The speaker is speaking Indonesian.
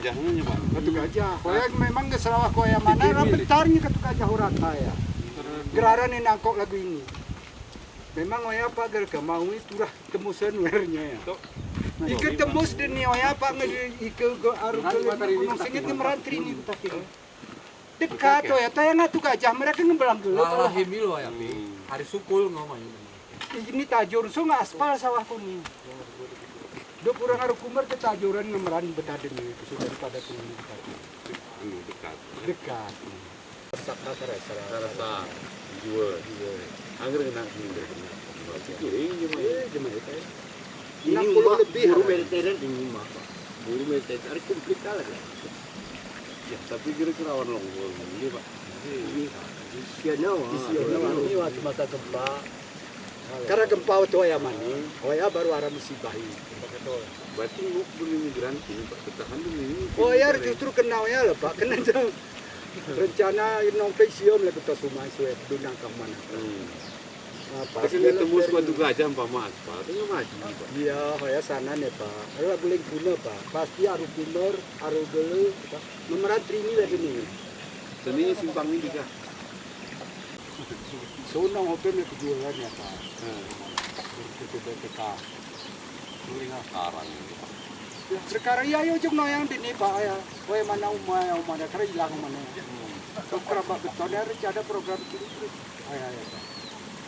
Jangan Pak. Katu gajah. Koya memang ke Sarawak koya mana lah bentarnya katu gajah orang kaya. Geraran yang nangkok lagu ini. Memang oya apa gara mau itu lah temu senuernya ya. Ika tembus dan ni oya apa ika go aru ke gunung sengit ke merantri ni tapi. Dekat oya tayang atu gajah mereka ngebelang gelap. Malah himil ya pi. Hari sukul ngomong. Ini tajur so nggak aspal sawah kuni. Do kurang aru kumar ke tajuran ngemeran betaden itu sudah daripada kuni Dekat. dekat. Sakta terasa. Rasa jual. Angger kena sini. Ini 60 lebih buru militeran ini mah Pak. Buru militer ada komplit kalah kan. Ya, tapi kira-kira orang longgol ini Pak. Ini isiannya ini waktu masa gempa. Karena gempa itu oya mani, oya baru arah musibah ini. Berarti mau berimigran sini Pak. Ketahan dulu ini. Oya justru kena oya lah Pak, kena jauh. Rencana inong pensiun lah kita semua suet dunang ke mana. Pas ketemu suatu gajah umpama aspal, itu maju Pak. Iya, oya sana nih Pak. Ada boleh guna Pak. Pasti aru bener, aru gelu, memeran trini lagi nih. Seni simpang ini juga. Sunang open ya kejualan ya Pak. Itu BPK. Ini sekarang. Ya, sekarang ya yo jeng noyang di nih Pak ya. Oya mana umaya karena hilang mana. Kerabat betul dari ada program itu. Ayah ya Pak.